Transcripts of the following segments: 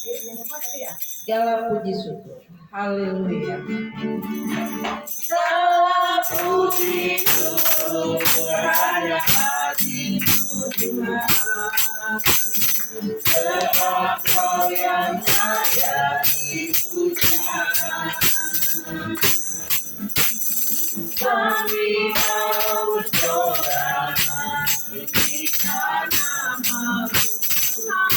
Segala puji syukur. Haleluya. Segala puji syukur hanya bagi-Mu Tuhan. Sebab Kau yang layak dipuja. Kami mau berdoa tinggikan nama-Mu Tuhan.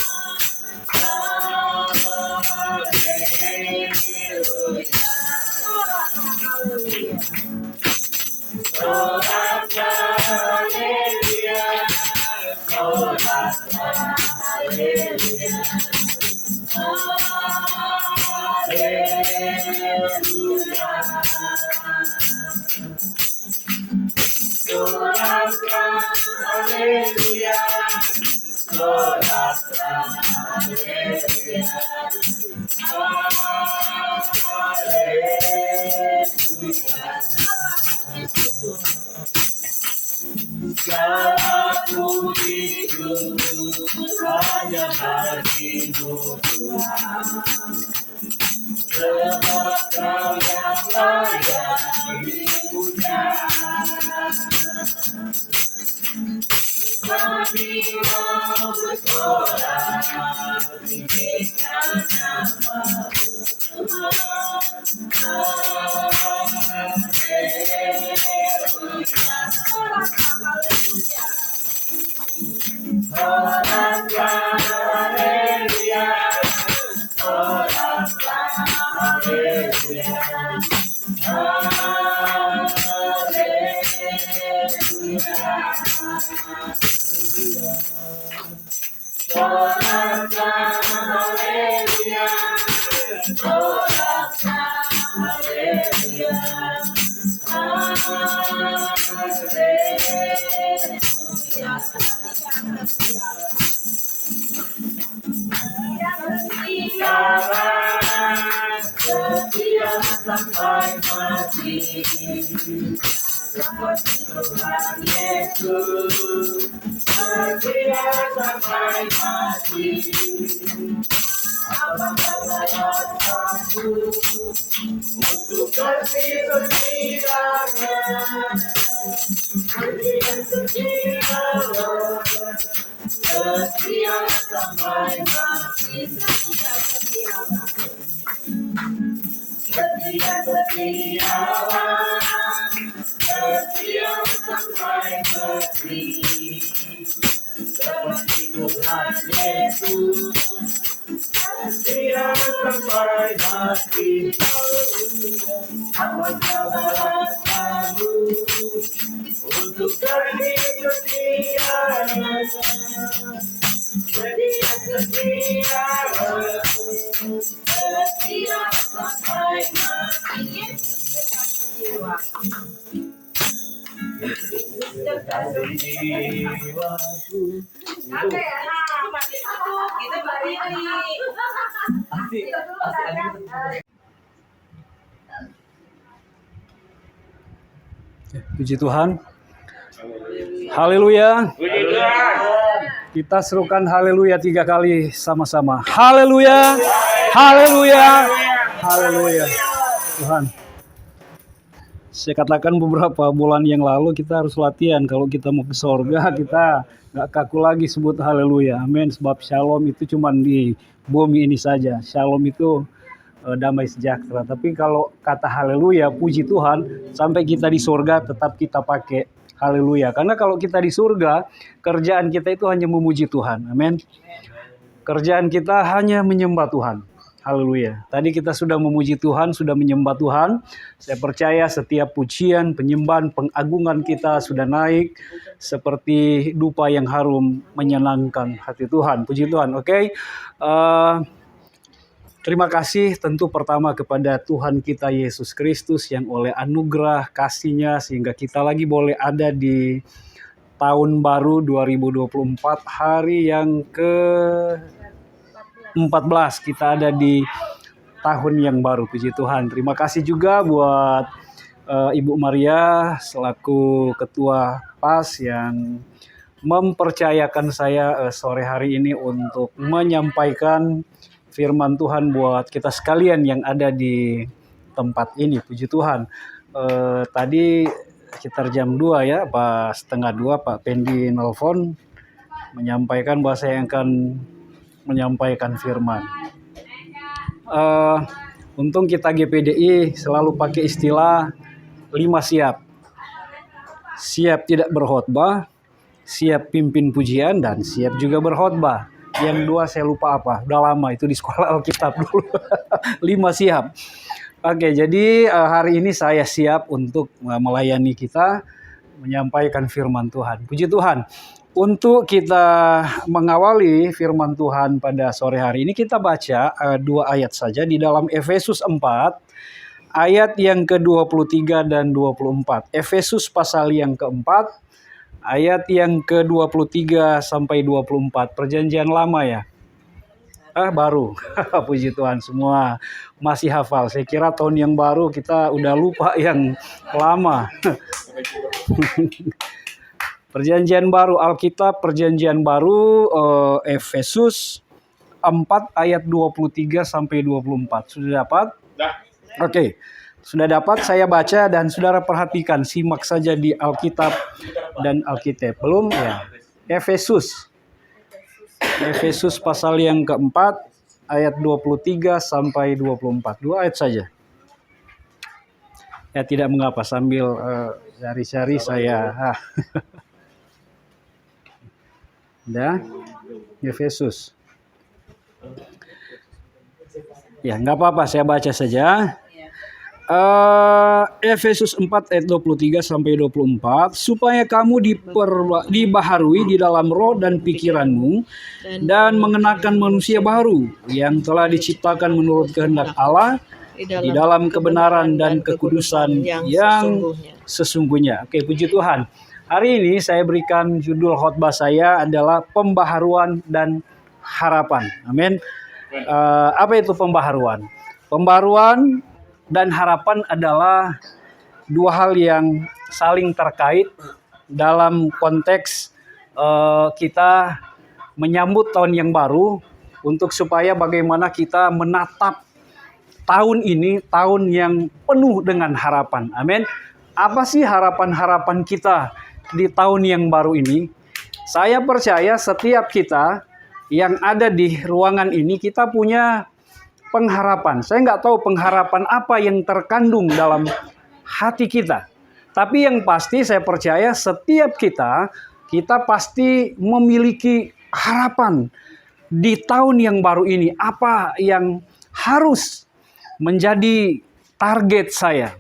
Segala puji syukur hanya bagi-Mu Tuhan. Sebab Kau yang layak dipuja. Kami mau bersorak tinggikan nama-Mu Tuhan. Sampai mati, seperti Tuhan Yesus, setia sampai mati. Apakah saya sanggup untuk bersetia-setia-Nya, setia sampai mati, setia. Setia sampai mati, seperti Tuhan Yesus, setia sampai mati. Apakah alasanmu untuk setia-setia-Nya, setia sampai mati. Terkasih jiwaku. Oke ya, mati satu, kita berdiri. Puji Tuhan. Haleluya. Kita serukan haleluya 3 kali sama-sama. Haleluya. Haleluya. Haleluya. Tuhan. Saya katakan beberapa bulan yang lalu kita harus latihan. Kalau kita mau ke sorga, kita gak kaku lagi sebut haleluya. Amin. Sebab shalom itu cuma di bumi ini saja. Shalom itu damai sejahtera. Tapi kalau kata haleluya, puji Tuhan, sampai kita di sorga tetap kita pakai haleluya. Karena kalau kita di surga, kerjaan kita itu hanya memuji Tuhan. Amin. Kerjaan kita hanya menyembah Tuhan. Haleluya. Tadi kita sudah memuji Tuhan, sudah menyembah Tuhan. Saya percaya setiap pujian, penyembahan, pengagungan kita sudah naik seperti dupa yang harum menyenangkan hati Tuhan. Puji Tuhan. Oke. Terima kasih tentu pertama kepada Tuhan kita Yesus Kristus yang oleh anugerah kasih-Nya sehingga kita lagi boleh ada di tahun baru 2024, hari yang ke-14 kita ada di tahun yang baru. Puji Tuhan. Terima kasih juga buat Ibu Maria selaku Ketua PAS yang mempercayakan saya sore hari ini untuk menyampaikan firman Tuhan buat kita sekalian yang ada di tempat ini. Puji Tuhan. Tadi sekitar jam 2 ya, pas setengah 2 Pak Pendi nelfon menyampaikan bahwa saya akan menyampaikan firman. Untung kita GPDI selalu pakai istilah 5 siap. Siap tidak berkhotbah, siap pimpin pujian, dan siap juga berkhotbah. Yang 2 saya lupa apa, udah lama itu di sekolah Alkitab dulu. 5 siap. Oke, jadi hari ini saya siap untuk melayani kita, menyampaikan firman Tuhan. Puji Tuhan. Untuk kita mengawali firman Tuhan pada sore hari ini, kita baca 2 ayat saja di dalam Efesus 4, ayat yang ke-23 dan 24. Efesus pasal yang keempat, ayat yang ke-23 sampai 24. Perjanjian lama ya? Baru. Puji Tuhan, semua masih hafal. Saya kira tahun yang baru kita udah lupa yang lama. Perjanjian baru, Alkitab Perjanjian baru, Efesus 4 ayat 23 sampai 24. Sudah dapat? Oke. Sudah dapat, saya baca dan saudara perhatikan, simak saja di Alkitab dan Alkitab. Belum ya? Efesus pasal yang keempat, ayat 23 sampai 24. 2 ayat saja. Ya tidak mengapa, sambil cari-cari saya. Efesus. Ya, nggak apa-apa, saya baca saja. Efesus 4 ayat 23 sampai 24, supaya kamu dibaharui di dalam roh dan pikiranmu dan mengenakan manusia baru yang telah diciptakan menurut kehendak Allah di dalam kebenaran dan kekudusan yang sesungguhnya. Oke, puji Tuhan. Hari ini saya berikan judul khotbah saya adalah pembaharuan dan harapan. Amin. Apa itu pembaharuan? Pembaharuan dan harapan adalah 2 hal yang saling terkait dalam konteks kita menyambut tahun yang baru, untuk supaya bagaimana kita menatap tahun ini, tahun yang penuh dengan harapan. Amin. Apa sih harapan-harapan kita di tahun yang baru ini? Saya percaya setiap kita yang ada di ruangan ini, kita punya pengharapan. Saya nggak tahu pengharapan apa yang terkandung dalam hati kita. Tapi yang pasti saya percaya setiap kita pasti memiliki harapan di tahun yang baru ini. Apa yang harus menjadi target saya?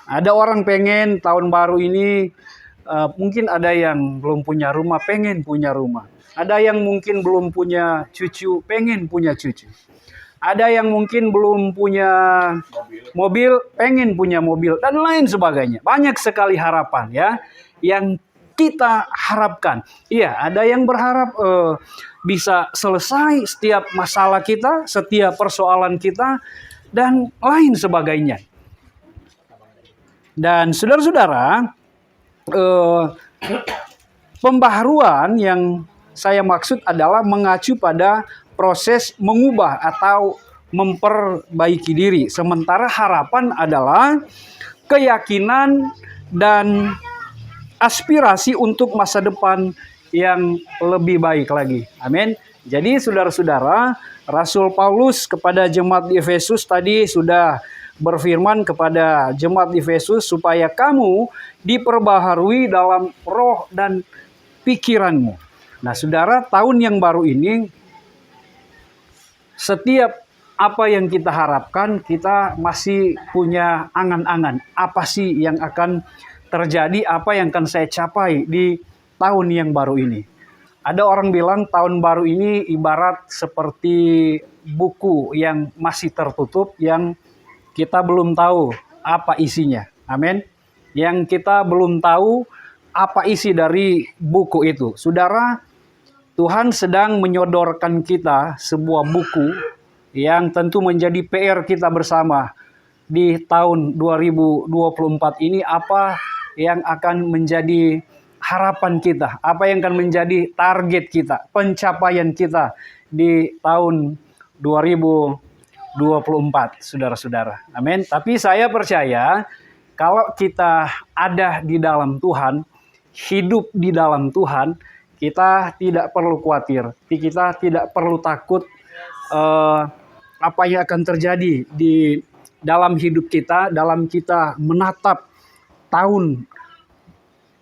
Ada orang pengen tahun baru ini, mungkin ada yang belum punya rumah, pengen punya rumah. Ada yang mungkin belum punya cucu, pengen punya cucu. Ada yang mungkin belum punya mobil, pengen punya mobil, dan lain sebagainya. Banyak sekali harapan ya yang kita harapkan. Iya, ada yang berharap bisa selesai setiap masalah kita, setiap persoalan kita, dan lain sebagainya. Dan saudara-saudara, pembaharuan yang saya maksud adalah mengacu pada proses mengubah atau memperbaiki diri. Sementara harapan adalah keyakinan dan aspirasi untuk masa depan yang lebih baik lagi. Amin. Jadi saudara-saudara, Rasul Paulus kepada jemaat di Efesus tadi sudah berfirman kepada jemaat di Efesus supaya kamu diperbaharui dalam roh dan pikiranmu. Nah, saudara, tahun yang baru ini setiap apa yang kita harapkan, kita masih punya angan-angan. Apa sih yang akan terjadi, apa yang akan saya capai di tahun yang baru ini. Ada orang bilang tahun baru ini ibarat seperti buku yang masih tertutup, yang kita belum tahu apa isinya. Amin. Yang kita belum tahu apa isi dari buku itu. Saudara, Tuhan sedang menyodorkan kita sebuah buku yang tentu menjadi PR kita bersama di tahun 2024 ini. Apa yang akan menjadi harapan kita, apa yang akan menjadi target kita, pencapaian kita di tahun 2024, saudara-saudara. Amin. Tapi saya percaya kalau kita ada di dalam Tuhan, hidup di dalam Tuhan, kita tidak perlu khawatir, kita tidak perlu takut apa yang akan terjadi di dalam hidup kita, dalam kita menatap tahun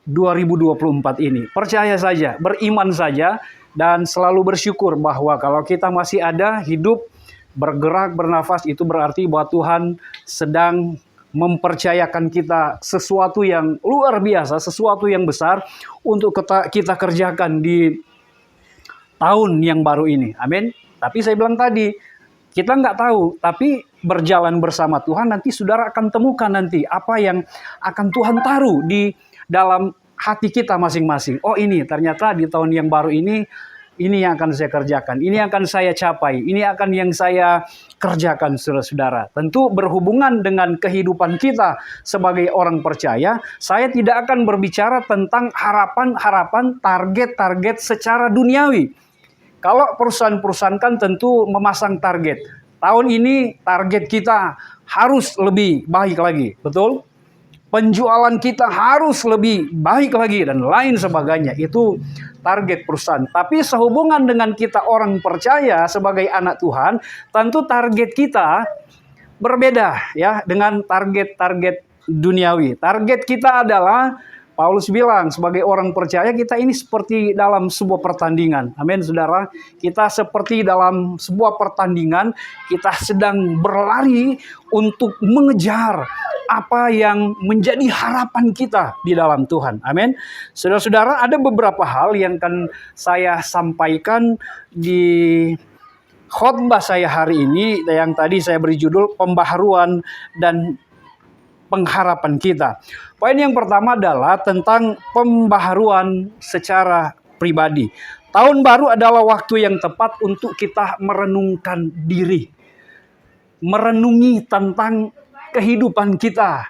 2024 ini. Percaya saja, beriman saja, dan selalu bersyukur bahwa kalau kita masih ada, hidup, bergerak, bernafas, itu berarti bahwa Tuhan sedang mempercayakan kita sesuatu yang luar biasa, sesuatu yang besar untuk kita kerjakan di tahun yang baru ini. Amin. Tapi saya bilang tadi, kita nggak tahu, tapi berjalan bersama Tuhan, nanti saudara akan temukan nanti apa yang akan Tuhan taruh di dalam hati kita masing-masing. Oh, ini ternyata di tahun yang baru ini yang akan saya kerjakan, ini akan saya capai, ini akan yang saya kerjakan, saudara-saudara. Tentu berhubungan dengan kehidupan kita sebagai orang percaya, saya tidak akan berbicara tentang harapan-harapan, target-target secara duniawi. Kalau perusahaan-perusahaan kan tentu memasang target. Tahun ini target kita harus lebih baik lagi, betul? Penjualan kita harus lebih baik lagi dan lain sebagainya. Itu target perusahaan. Tapi sehubungan dengan kita orang percaya sebagai anak Tuhan, tentu target kita berbeda ya dengan target-target duniawi. Target kita adalah, Paulus bilang, sebagai orang percaya kita ini seperti dalam sebuah pertandingan. Amin, saudara. Kita seperti dalam sebuah pertandingan, kita sedang berlari untuk mengejar apa yang menjadi harapan kita di dalam Tuhan. Amin. Saudara-saudara, ada beberapa hal yang akan saya sampaikan di khotbah saya hari ini, yang tadi saya beri judul pembaharuan dan pengharapan kita. Poin yang pertama adalah tentang pembaharuan secara pribadi. Tahun baru adalah waktu yang tepat untuk kita merenungkan diri. Merenungi tentang kehidupan kita.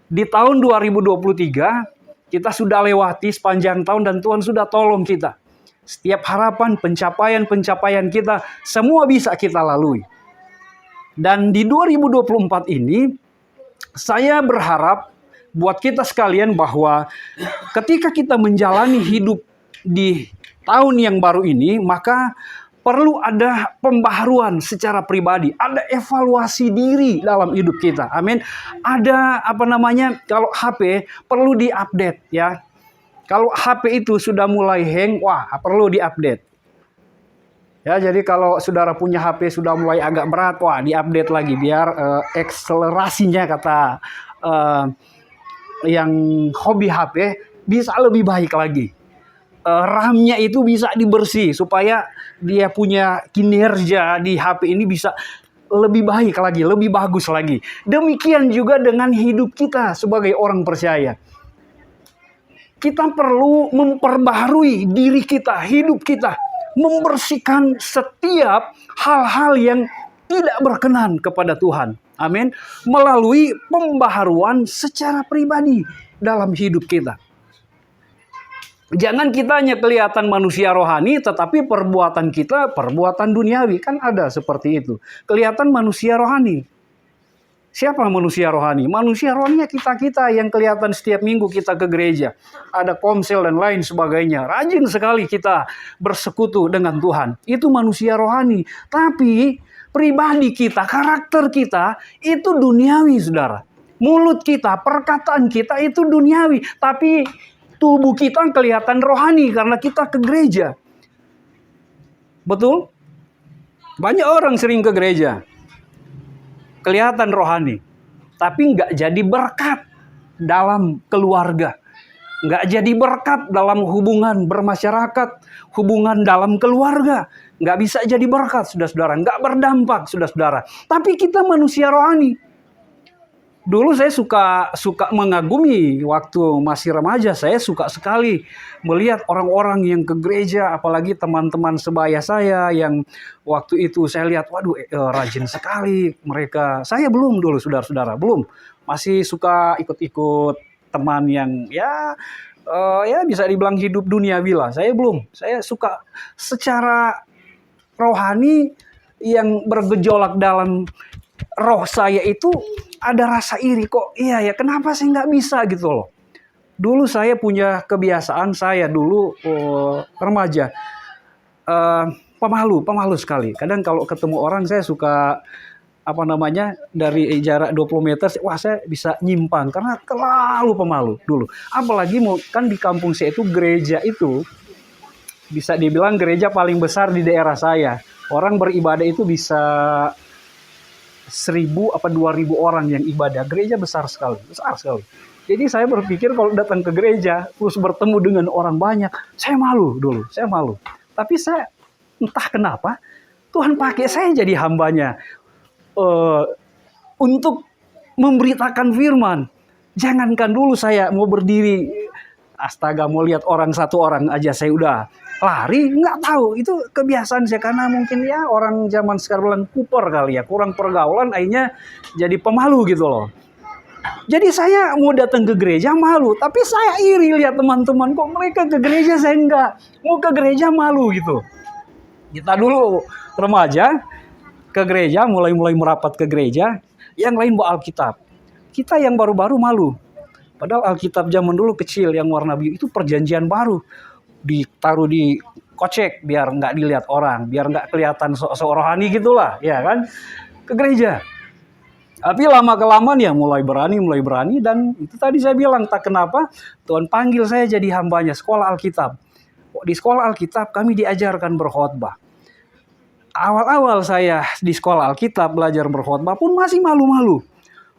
Di tahun 2023, kita sudah lewati sepanjang tahun dan Tuhan sudah tolong kita. Setiap harapan, pencapaian-pencapaian kita, semua bisa kita lalui. Dan di 2024 ini, saya berharap buat kita sekalian bahwa ketika kita menjalani hidup di tahun yang baru ini, maka perlu ada pembaharuan secara pribadi, ada evaluasi diri dalam hidup kita. Amin. Ada kalau HP perlu diupdate ya. Kalau HP itu sudah mulai hang, wah perlu diupdate. Ya, jadi kalau saudara punya HP sudah mulai agak berat, wah diupdate lagi biar akselerasinya kata yang hobi HP bisa lebih baik lagi. RAM-nya itu bisa dibersih supaya dia punya kinerja di HP ini bisa lebih baik lagi, lebih bagus lagi. Demikian juga dengan hidup kita sebagai orang percaya. Kita perlu memperbaharui diri kita, hidup kita, membersihkan setiap hal-hal yang tidak berkenan kepada Tuhan. Amin. Melalui pembaharuan secara pribadi dalam hidup kita. Jangan kita hanya kelihatan manusia rohani, tetapi perbuatan kita perbuatan duniawi. Kan ada seperti itu. Kelihatan manusia rohani. Siapa manusia rohani? Manusia rohaninya kita-kita yang kelihatan setiap minggu kita ke gereja. Ada komsel dan lain sebagainya. Rajin sekali kita bersekutu dengan Tuhan. Itu manusia rohani. Tapi pribadi kita, karakter kita, itu duniawi, saudara. Mulut kita, perkataan kita itu duniawi. Tapi tubuh kita kelihatan rohani karena kita ke gereja. Betul? Banyak orang sering ke gereja. Kelihatan rohani, tapi nggak jadi berkat dalam keluarga, nggak jadi berkat dalam hubungan bermasyarakat, hubungan dalam keluarga, nggak bisa jadi berkat, saudara-saudara, nggak berdampak, saudara-saudara. Tapi kita manusia rohani. Dulu saya suka mengagumi waktu masih remaja, saya suka sekali melihat orang-orang yang ke gereja, apalagi teman-teman sebaya saya yang waktu itu saya lihat, waduh rajin sekali mereka. Saya belum dulu, saudara-saudara, belum. Masih suka ikut-ikut teman yang ya bisa dibilang hidup duniawi lah. Saya belum. Saya suka secara rohani yang bergejolak dalam roh saya itu ada rasa iri kok. Iya ya, kenapa saya nggak bisa gitu loh. Dulu saya punya kebiasaan, saya dulu remaja pemalu sekali. Kadang kalau ketemu orang saya suka dari jarak 20 meter, wah saya bisa nyimpang karena terlalu pemalu dulu. Apalagi kan di kampung saya itu gereja itu bisa dibilang gereja paling besar di daerah saya. Orang beribadah itu bisa 1.000 apa 2.000 orang yang ibadah. Gereja besar sekali. Jadi saya berpikir kalau datang ke gereja terus bertemu dengan orang banyak, saya malu dulu, saya malu. Tapi saya entah kenapa Tuhan pakai saya jadi hambanya untuk memberitakan firman. Jangankan dulu saya mau berdiri, astaga, mau lihat orang satu orang aja saya udah lari, nggak tahu. Itu kebiasaan saya karena mungkin ya orang zaman sekarang bilang kuper kali ya, kurang pergaulan, akhirnya jadi pemalu gitu loh. Jadi saya mau datang ke gereja malu, tapi saya iri lihat teman-teman kok mereka ke gereja saya enggak, mau ke gereja malu gitu. Kita dulu remaja ke gereja, mulai merapat ke gereja, yang lain bawa Alkitab. Kita yang baru-baru malu. Padahal Alkitab zaman dulu kecil yang warna biru itu perjanjian baru. Ditaruh di kocek biar nggak dilihat orang, biar nggak kelihatan sok rohani gitulah, ya kan? Ke gereja. Tapi lama-kelamaan ya mulai berani dan itu tadi saya bilang tak kenapa Tuhan panggil saya jadi hambanya sekolah Alkitab. Di sekolah Alkitab kami diajarkan berkhotbah. Awal-awal saya di sekolah Alkitab belajar berkhotbah pun masih malu-malu.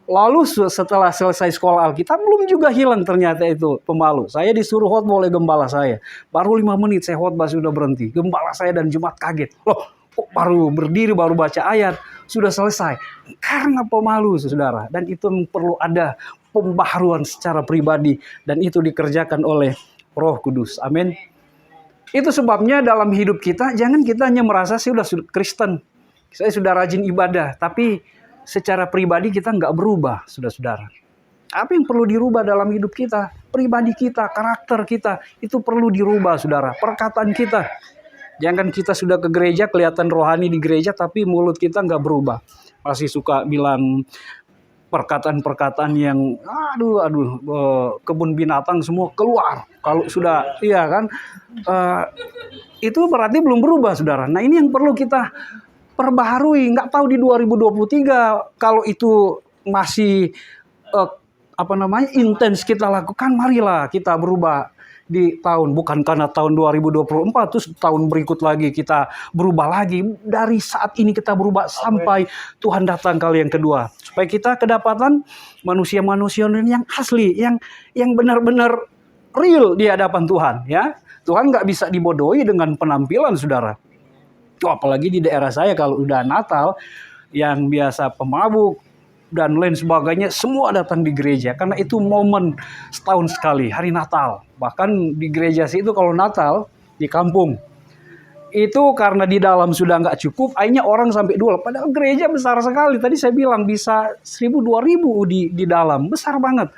Lalu setelah selesai sekolah Alkitab belum juga hilang ternyata itu pemalu. Saya disuruh khotbah oleh gembala saya. Baru 5 menit saya khotbah sudah berhenti. Gembala saya dan jemaat kaget. Loh, kok baru berdiri baru baca ayat sudah selesai. Karena pemalu saudara. Dan itu perlu ada pembaharuan secara pribadi dan itu dikerjakan oleh Roh Kudus. Amin. Itu sebabnya dalam hidup kita, jangan kita hanya merasa saya sudah Kristen, saya sudah rajin ibadah, tapi secara pribadi kita nggak berubah, saudara-saudara. Apa yang perlu dirubah dalam hidup kita? Pribadi kita, karakter kita, itu perlu dirubah, saudara. Perkataan kita. Jangan kita sudah ke gereja, kelihatan rohani di gereja, tapi mulut kita nggak berubah. Masih suka bilang perkataan-perkataan yang kebun binatang semua keluar. Kalau sudah, iya kan, itu berarti belum berubah, saudara. Nah ini yang perlu kita perbaharui. Nggak tahu di 2023 kalau itu masih intens kita lakukan, marilah kita berubah di tahun, bukan karena tahun 2024 terus tahun berikut lagi kita berubah lagi. Dari saat ini kita berubah sampai Tuhan datang kali yang kedua, supaya kita kedapatan manusia-manusia yang asli, yang benar-benar real di hadapan Tuhan, ya. Tuhan nggak bisa dibodohi dengan penampilan, saudara. Apalagi di daerah saya kalau udah Natal, yang biasa pemabuk dan lain sebagainya semua datang di gereja karena itu momen setahun sekali, hari Natal. Bahkan di gereja sih itu kalau Natal di kampung itu karena di dalam sudah nggak cukup, akhirnya orang sampai 2. Padahal gereja besar sekali. Tadi saya bilang bisa 1.000-2.000 di dalam, besar banget.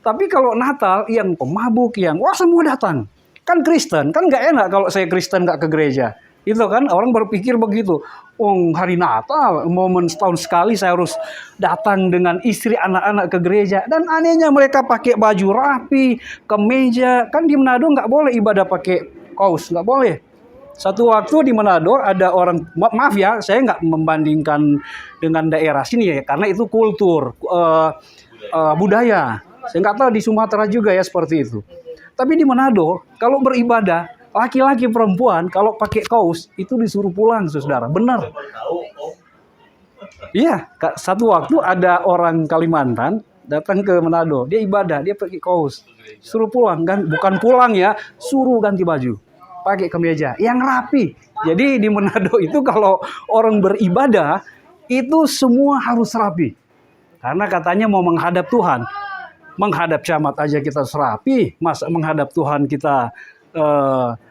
Tapi kalau Natal yang pemabuk, wah semua datang. Kan Kristen, kan nggak enak kalau saya Kristen nggak ke gereja. Itu kan orang berpikir begitu. Hari Natal, momen setahun sekali saya harus datang dengan istri anak-anak ke gereja. Dan anehnya mereka pakai baju rapi, kemeja. Kan di Manado nggak boleh ibadah pakai kaos, nggak boleh. Satu waktu di Manado ada orang, maaf ya, saya nggak membandingkan dengan daerah sini ya, karena itu kultur, budaya. Saya nggak tahu di Sumatera juga ya seperti itu. Tapi di Manado, kalau beribadah, laki-laki perempuan kalau pakai kaos itu disuruh pulang, saudara. Benar. Iya, satu waktu ada orang Kalimantan datang ke Manado, dia ibadah, dia pakai kaos, suruh pulang, bukan pulang ya, suruh ganti baju, pakai kemeja yang rapi. Jadi di Manado itu kalau orang beribadah itu semua harus rapi, karena katanya mau menghadap Tuhan. Menghadap camat aja kita serapi, masa menghadap Tuhan kita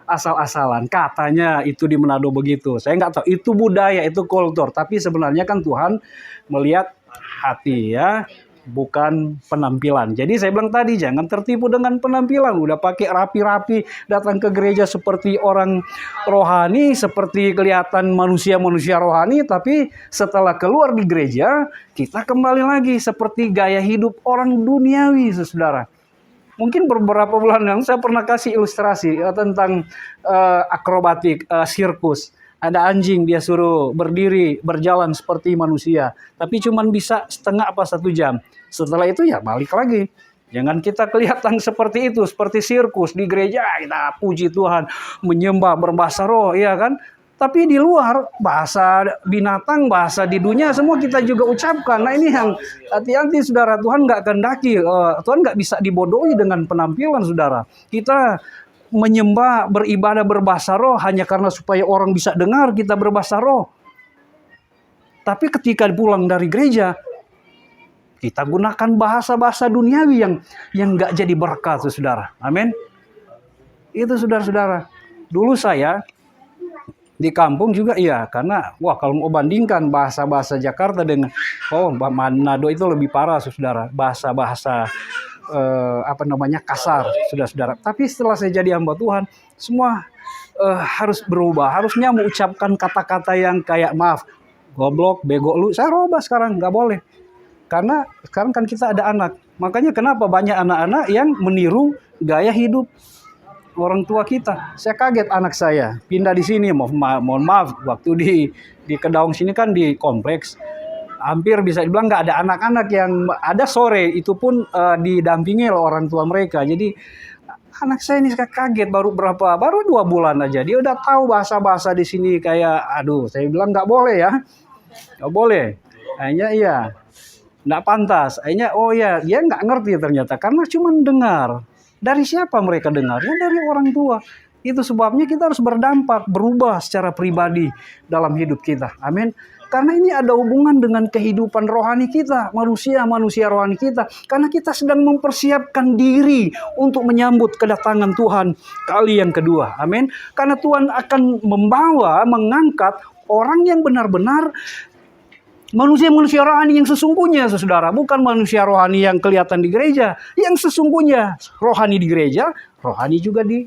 asal-asalan. Katanya itu di Manado begitu. Saya nggak tahu itu budaya, itu kultur. Tapi sebenarnya kan Tuhan melihat hati, ya. bukan penampilan. Jadi saya bilang tadi, jangan tertipu dengan penampilan. Udah pakai rapi-rapi, datang ke gereja seperti orang rohani, seperti kelihatan manusia-manusia rohani, tapi setelah keluar di gereja, kita kembali lagi seperti gaya hidup orang duniawi, saudara. Mungkin beberapa bulan yang saya pernah kasih ilustrasi tentang akrobatik, sirkus. Ada anjing, dia suruh berdiri, berjalan seperti manusia. Tapi cuma bisa setengah apa 1 jam. Setelah itu ya balik lagi. Jangan kita kelihatan seperti itu, seperti sirkus. Di gereja kita puji Tuhan, menyembah, berbahasa roh, ya kan? Tapi di luar, bahasa binatang, bahasa di dunia, semua kita juga ucapkan. Nah ini yang hati-hati saudara, Tuhan nggak kehendaki. Tuhan nggak bisa dibodohi dengan penampilan saudara. Kita menyembah, beribadah, berbahasa roh hanya karena supaya orang bisa dengar kita berbahasa roh. Tapi ketika pulang dari gereja, kita gunakan bahasa-bahasa duniawi yang nggak jadi berkat, saudara. Amin. Itu saudara-saudara. Dulu saya di kampung juga iya, karena kalau mau bandingkan bahasa-bahasa Jakarta dengan Manado itu lebih parah, saudara. Bahasa-bahasa kasar, saudara. Tapi setelah saya jadi hamba Tuhan, semua harus berubah. Harusnya mengucapkan kata-kata yang kayak maaf, goblok, bego lu, saya rubah sekarang, nggak boleh. Karena sekarang kan kita ada anak. Makanya kenapa banyak anak-anak yang meniru gaya hidup orang tua kita. Saya kaget anak saya pindah di sini, mohon maaf, waktu di Kedaung sini kan di kompleks. Hampir bisa dibilang nggak ada anak-anak yang ada sore, itu pun didampingi oleh orang tua mereka. Jadi anak saya ini kaget baru 2 bulan aja dia udah tahu bahasa-bahasa di sini kayak saya bilang nggak boleh ya, nggak boleh. Akhirnya iya, nggak pantas. Akhirnya dia nggak ngerti ternyata karena cuma dengar. Dari siapa mereka dengar? Ya dari orang tua. Itu sebabnya kita harus berdampak, berubah secara pribadi dalam hidup kita. Amin. Karena ini ada hubungan dengan kehidupan rohani kita, manusia rohani kita. Karena kita sedang mempersiapkan diri untuk menyambut kedatangan Tuhan kali yang kedua. Amin. Karena Tuhan akan mengangkat orang yang benar-benar manusia-manusia rohani yang sesungguhnya, saudara. Bukan manusia rohani yang kelihatan di gereja. Yang sesungguhnya rohani di gereja, rohani juga di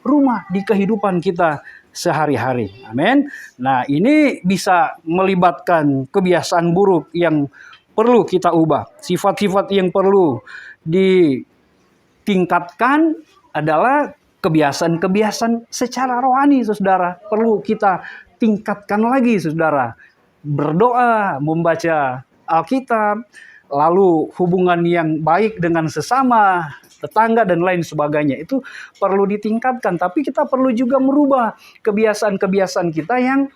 rumah, di kehidupan kita sehari-hari. Amin. Nah, ini bisa melibatkan kebiasaan buruk yang perlu kita ubah. Sifat-sifat yang perlu ditingkatkan adalah kebiasaan-kebiasaan secara rohani, saudara. Perlu kita tingkatkan lagi, saudara. Berdoa, membaca Alkitab, lalu hubungan yang baik dengan sesama, tetangga dan lain sebagainya itu perlu ditingkatkan. Tapi kita perlu juga merubah kebiasaan-kebiasaan kita yang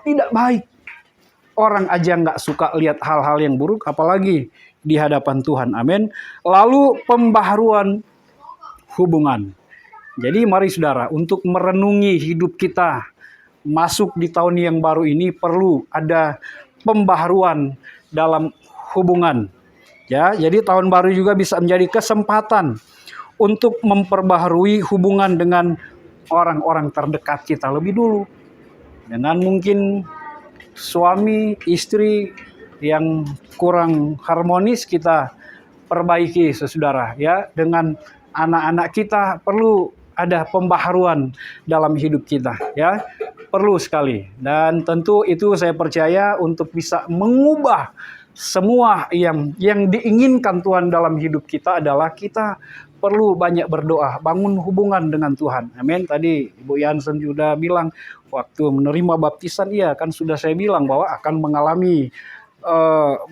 tidak baik. Orang aja nggak suka lihat hal-hal yang buruk, apalagi di hadapan Tuhan. Amin. Lalu pembaharuan hubungan. Jadi mari saudara, untuk merenungi hidup kita masuk di tahun yang baru ini perlu ada pembaharuan dalam hubungan. Ya, jadi tahun baru juga bisa menjadi kesempatan untuk memperbaharui hubungan dengan orang-orang terdekat kita lebih dulu. Dengan mungkin suami, istri yang kurang harmonis kita perbaiki, saudara. Ya, dengan anak-anak kita perlu ada pembaharuan dalam hidup kita. Ya, perlu sekali. Dan tentu itu saya percaya untuk bisa mengubah semua yang diinginkan Tuhan dalam hidup kita adalah kita perlu banyak berdoa, bangun hubungan dengan Tuhan. Amin. Tadi Ibu Yansen juga bilang waktu menerima baptisan, iya kan sudah saya bilang bahwa akan mengalami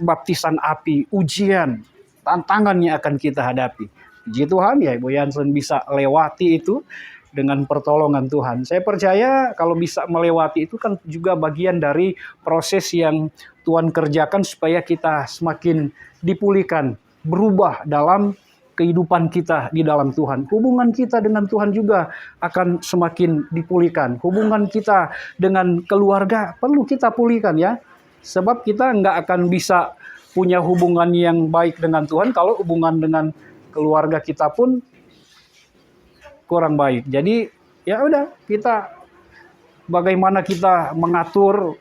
baptisan api, ujian, tantangan yang akan kita hadapi. Puji Tuhan ya Ibu Yansen bisa lewati itu dengan pertolongan Tuhan. Saya percaya kalau bisa melewati itu kan juga bagian dari proses yang Tuhan kerjakan supaya kita semakin dipulihkan, berubah dalam kehidupan kita di dalam Tuhan. Hubungan kita dengan Tuhan juga akan semakin dipulihkan. Hubungan kita dengan keluarga perlu kita pulihkan ya. Sebab kita nggak akan bisa punya hubungan yang baik dengan Tuhan kalau hubungan dengan keluarga kita pun kurang baik. Jadi ya udah, kita bagaimana kita mengatur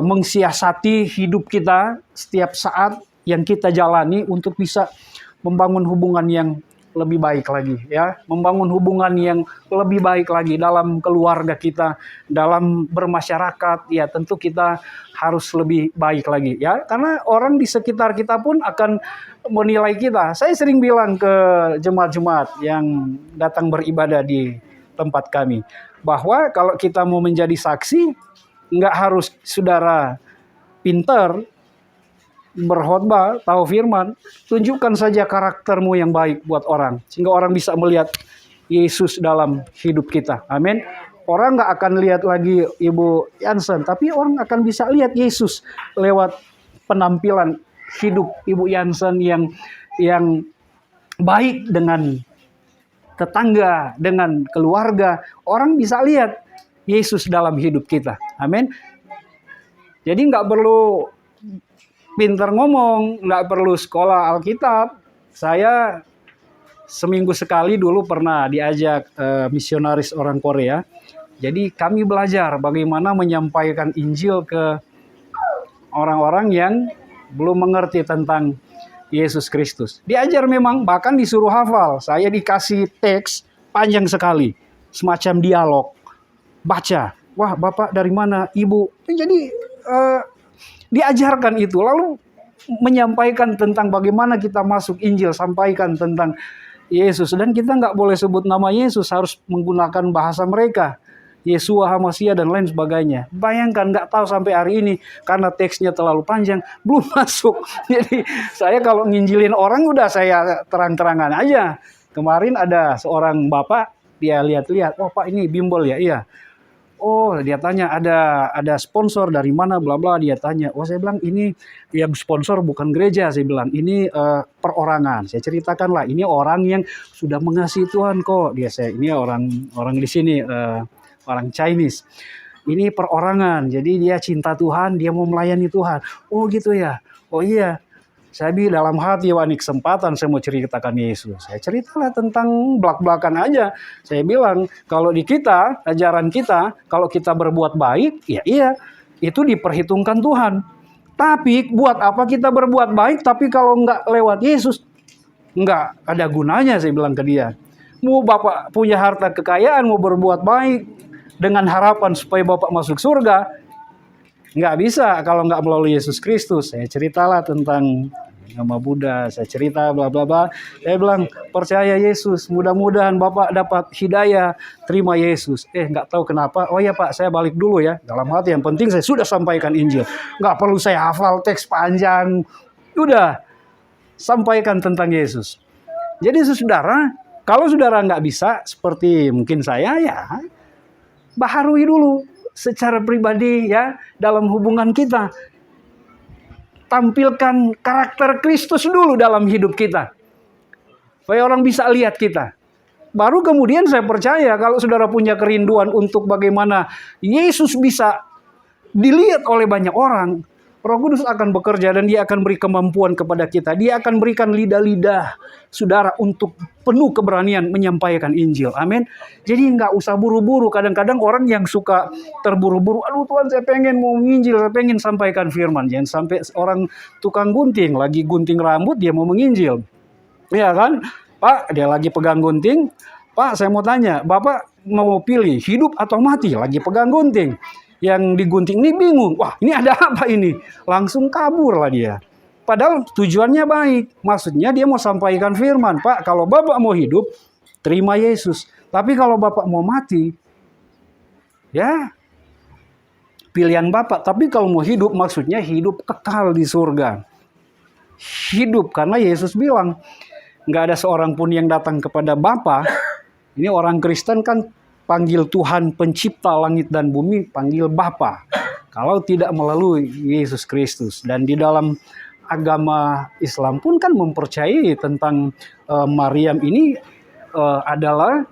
mengsiasati hidup kita setiap saat yang kita jalani untuk bisa membangun hubungan yang lebih baik lagi, ya, membangun hubungan yang lebih baik lagi dalam keluarga kita, dalam bermasyarakat, ya tentu kita harus lebih baik lagi, ya, karena orang di sekitar kita pun akan menilai kita. Saya sering bilang ke jemaat-jemaat yang datang beribadah di tempat kami, bahwa kalau kita mau menjadi saksi, nggak harus saudara pinter, berkhotbah, tahu firman, tunjukkan saja karaktermu yang baik buat orang, sehingga orang bisa melihat Yesus dalam hidup kita. Amin. Orang nggak akan lihat lagi Ibu Yansen, tapi orang akan bisa lihat Yesus lewat penampilan hidup Ibu Yansen yang baik dengan tetangga, dengan keluarga. Orang bisa lihat Yesus dalam hidup kita. Amin. Jadi nggak perlu pinter ngomong, nggak perlu sekolah Alkitab. Saya seminggu sekali dulu pernah diajak misionaris orang Korea. Jadi kami belajar bagaimana menyampaikan Injil ke orang-orang yang belum mengerti tentang Yesus Kristus. Diajar memang, bahkan disuruh hafal. Saya dikasih teks panjang sekali, semacam dialog. Baca, wah Bapak dari mana, Ibu. Jadi diajarkan itu, lalu menyampaikan tentang bagaimana kita masuk Injil, sampaikan tentang Yesus. Dan kita nggak boleh sebut nama Yesus, harus menggunakan bahasa mereka, Yesua HaMasiah dan lain sebagainya. Bayangkan, nggak tahu sampai hari ini karena teksnya terlalu panjang belum masuk. Jadi saya kalau nginjilin orang udah saya terang-terangan aja. Kemarin ada seorang bapak, dia lihat-lihat, oh Pak ini bimbel ya, iya. Oh, dia tanya ada sponsor dari mana, bla bla. Dia tanya. Oh, saya bilang ini ya sponsor bukan gereja. Saya bilang ini perorangan. Saya ceritakan lah, ini orang yang sudah mengasihi Tuhan kok. Ini orang di sini orang Chinese. Ini perorangan. Jadi dia cinta Tuhan, dia mau melayani Tuhan. Oh gitu ya. Oh iya. Saya bilang dalam hati, wah ini kesempatan saya mau ceritakan Yesus. Saya ceritalah tentang belak-belakan aja. Saya bilang, kalau di kita, ajaran kita, kalau kita berbuat baik, ya iya, itu diperhitungkan Tuhan. Tapi buat apa kita berbuat baik, tapi kalau nggak lewat Yesus, nggak ada gunanya, saya bilang ke dia. Mau Bapak punya harta kekayaan, mau berbuat baik, dengan harapan supaya Bapak masuk surga, nggak bisa kalau nggak melalui Yesus Kristus. Saya ceritalah tentang nama Buddha, saya cerita bla bla bla. Saya bilang percaya Yesus, mudah-mudahan Bapak dapat hidayah, terima Yesus. Nggak tahu kenapa, oh ya Pak saya balik dulu ya. Dalam hati yang penting saya sudah sampaikan Injil. Nggak perlu saya hafal teks panjang. Udah, sampaikan tentang Yesus. Jadi saudara, kalau saudara nggak bisa seperti mungkin saya, ya baharui dulu secara pribadi ya dalam hubungan kita. Tampilkan karakter Kristus dulu dalam hidup kita, supaya orang bisa lihat kita. Baru kemudian saya percaya kalau saudara punya kerinduan untuk bagaimana Yesus bisa dilihat oleh banyak orang, Roh Kudus akan bekerja dan dia akan beri kemampuan kepada kita. Dia akan berikan lidah-lidah saudara untuk penuh keberanian menyampaikan Injil. Amin. Jadi nggak usah buru-buru. Kadang-kadang orang yang suka terburu-buru. Aduh Tuhan saya pengen mau menginjil, saya pengen sampaikan firman. Jangan sampai orang tukang gunting, lagi gunting rambut dia mau menginjil. Ya kan? Pak, dia lagi pegang gunting. Pak, saya mau tanya, Bapak mau pilih hidup atau mati? Lagi pegang gunting. Yang digunting ini bingung. Wah, ini ada apa ini? Langsung kabur lah dia. Padahal tujuannya baik. Maksudnya dia mau sampaikan firman. Pak, kalau Bapak mau hidup, terima Yesus. Tapi kalau Bapak mau mati, ya pilihan Bapak. Tapi kalau mau hidup, maksudnya hidup kekal di surga. Hidup, karena Yesus bilang, nggak ada seorang pun yang datang kepada Bapa. Ini orang Kristen kan panggil Tuhan pencipta langit dan bumi, panggil Bapa. Kalau tidak melalui Yesus Kristus. Dan di dalam agama Islam pun kan mempercayai tentang Maryam ini adalah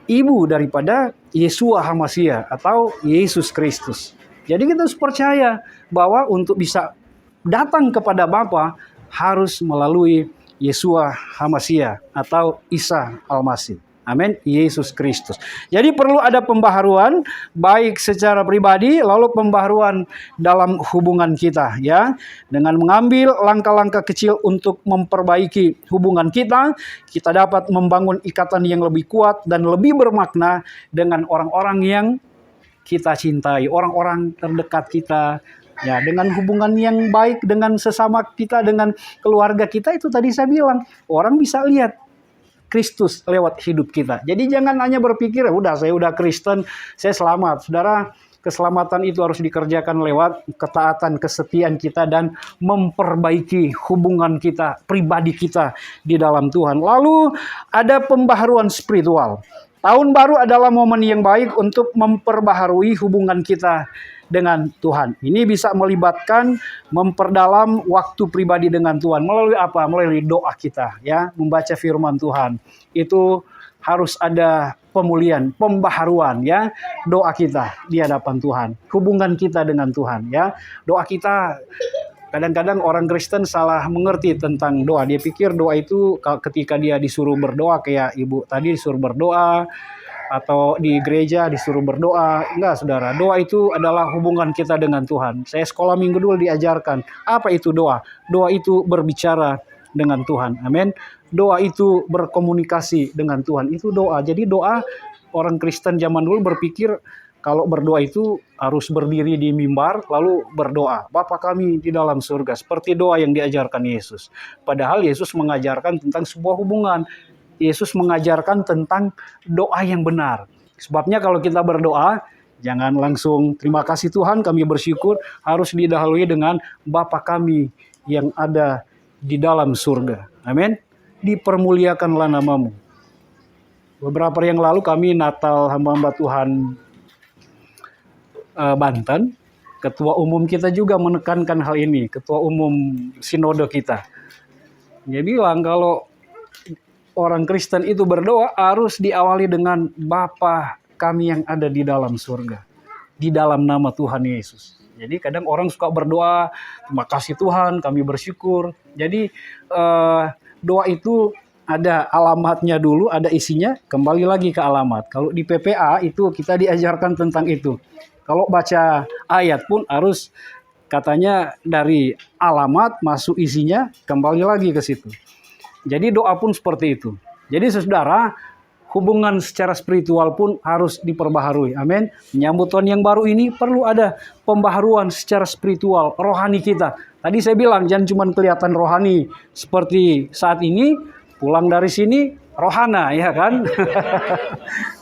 ibu daripada Yesua HaMasiah atau Yesus Kristus. Jadi kita harus percaya bahwa untuk bisa datang kepada Bapa harus melalui Yesua HaMasiah atau Isa Al-Masih. Amin. Yesus Kristus. Jadi perlu ada pembaharuan baik secara pribadi lalu pembaharuan dalam hubungan kita ya. Dengan mengambil langkah-langkah kecil untuk memperbaiki hubungan kita, kita dapat membangun ikatan yang lebih kuat dan lebih bermakna dengan orang-orang yang kita cintai, orang-orang terdekat kita. Ya, dengan hubungan yang baik dengan sesama kita, dengan keluarga kita, itu tadi saya bilang, orang bisa lihat Kristus lewat hidup kita. Jadi jangan hanya berpikir, udah saya udah Kristen, saya selamat. Saudara, keselamatan itu harus dikerjakan lewat ketaatan, kesetiaan kita, dan memperbaiki hubungan kita, pribadi kita di dalam Tuhan. Lalu ada pembaharuan spiritual. Tahun baru adalah momen yang baik untuk memperbaharui hubungan kita dengan Tuhan. Ini bisa melibatkan memperdalam waktu pribadi dengan Tuhan. Melalui apa? Melalui doa kita, ya, membaca firman Tuhan. Itu harus ada pemulihan, pembaharuan, ya, doa kita di hadapan Tuhan. Hubungan kita dengan Tuhan, ya. Doa kita, kadang-kadang orang Kristen salah mengerti tentang doa. Dia pikir doa itu ketika dia disuruh berdoa, kayak ibu tadi disuruh berdoa, atau di gereja disuruh berdoa. Enggak, saudara. Doa itu adalah hubungan kita dengan Tuhan. Saya sekolah minggu dulu diajarkan. Apa itu doa? Doa itu berbicara dengan Tuhan. Amin. Doa itu berkomunikasi dengan Tuhan. Itu doa. Jadi doa, orang Kristen zaman dulu berpikir kalau berdoa itu harus berdiri di mimbar lalu berdoa. Bapa kami di dalam surga. Seperti doa yang diajarkan Yesus. Padahal Yesus mengajarkan tentang sebuah hubungan. Yesus mengajarkan tentang doa yang benar. Sebabnya kalau kita berdoa, jangan langsung terima kasih Tuhan, kami bersyukur. Harus didahului dengan Bapa kami yang ada di dalam surga. Amin. Dipermuliakanlah namamu. Beberapa hari yang lalu kami Natal hamba-hamba Tuhan Banten. Ketua umum kita juga menekankan hal ini. Ketua umum sinode kita. Dia bilang kalau orang Kristen itu berdoa harus diawali dengan Bapa kami yang ada di dalam surga. Di dalam nama Tuhan Yesus. Jadi kadang orang suka berdoa, terima kasih Tuhan, kami bersyukur. Jadi doa itu ada alamatnya dulu, ada isinya, kembali lagi ke alamat. Kalau di PPA itu kita diajarkan tentang itu. Kalau baca ayat pun harus katanya dari alamat masuk isinya, kembali lagi ke situ. Jadi doa pun seperti itu. Jadi saudara, hubungan secara spiritual pun harus diperbaharui. Amin. Menyambut tahun yang baru ini perlu ada pembaharuan secara spiritual, rohani kita. Tadi saya bilang jangan cuma kelihatan rohani seperti saat ini, pulang dari sini rohana, ya kan?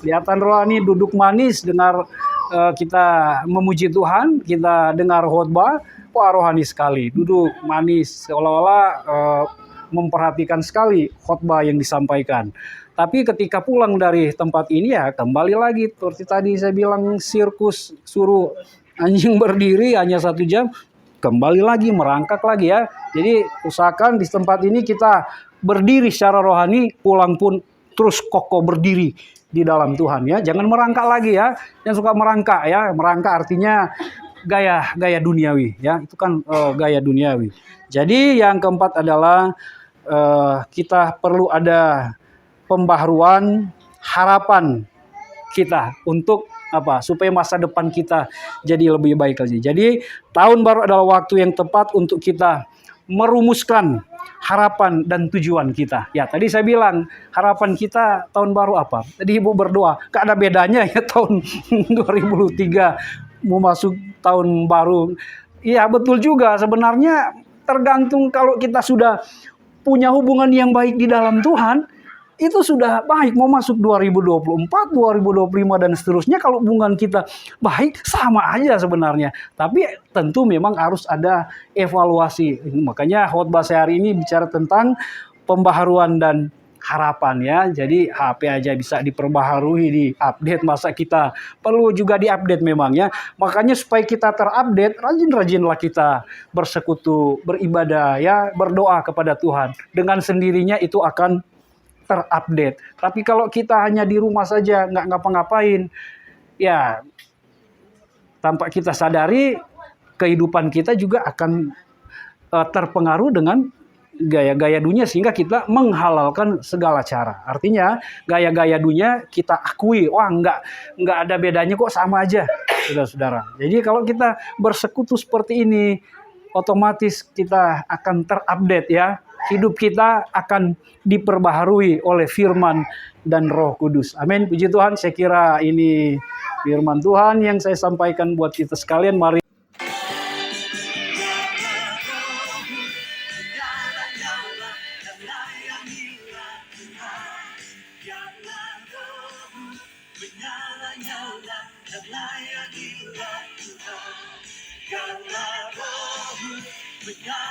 Kelihatan rohani, duduk manis, dengar kita memuji Tuhan, kita dengar khotbah, wah rohani sekali. Duduk manis, seolah-olah memperhatikan sekali khotbah yang disampaikan. Tapi ketika pulang dari tempat ini ya kembali lagi. Seperti tadi saya bilang sirkus, suruh anjing berdiri hanya 1 jam. Kembali lagi, merangkak lagi ya. Jadi usahakan di tempat ini kita berdiri secara rohani. Pulang pun terus kokoh berdiri di dalam Tuhan ya. Jangan merangkak lagi ya. Yang suka merangkak ya. Merangkak artinya gaya duniawi ya. Itu kan gaya duniawi. Jadi yang keempat adalah kita perlu ada pembaharuan harapan kita untuk apa? Supaya masa depan kita jadi lebih baik lagi. Jadi tahun baru adalah waktu yang tepat untuk kita merumuskan harapan dan tujuan kita. Ya, tadi saya bilang harapan kita tahun baru apa? Tadi Ibu berdoa, gak ada bedanya ya tahun 2023 mau masuk tahun baru. Iya, betul juga. Sebenarnya tergantung kalau kita sudah punya hubungan yang baik di dalam Tuhan, itu sudah baik. Mau masuk 2024, 2025 dan seterusnya, kalau hubungan kita baik, sama aja sebenarnya. Tapi tentu memang harus ada evaluasi. Makanya khotbah saya hari ini bicara tentang pembaharuan dan harapan ya. Jadi HP aja bisa diperbaharui, diupdate, masa kita perlu juga diupdate memang ya. Makanya supaya kita terupdate, rajin-rajinlah kita bersekutu, beribadah ya, berdoa kepada Tuhan. Dengan sendirinya itu akan terupdate. Tapi kalau kita hanya di rumah saja nggak ngapa-ngapain, ya tanpa kita sadari kehidupan kita juga akan terpengaruh dengan gaya-gaya dunia sehingga kita menghalalkan segala cara. Artinya gaya-gaya dunia kita akui, wah nggak ada bedanya kok, sama aja, saudara-saudara. Jadi kalau kita bersekutu seperti ini, otomatis kita akan terupdate ya. Hidup kita akan diperbaharui oleh firman dan Roh Kudus. Amin. Puji Tuhan, saya kira ini firman Tuhan yang saya sampaikan buat kita sekalian. Mari Karena Rohmu menyala.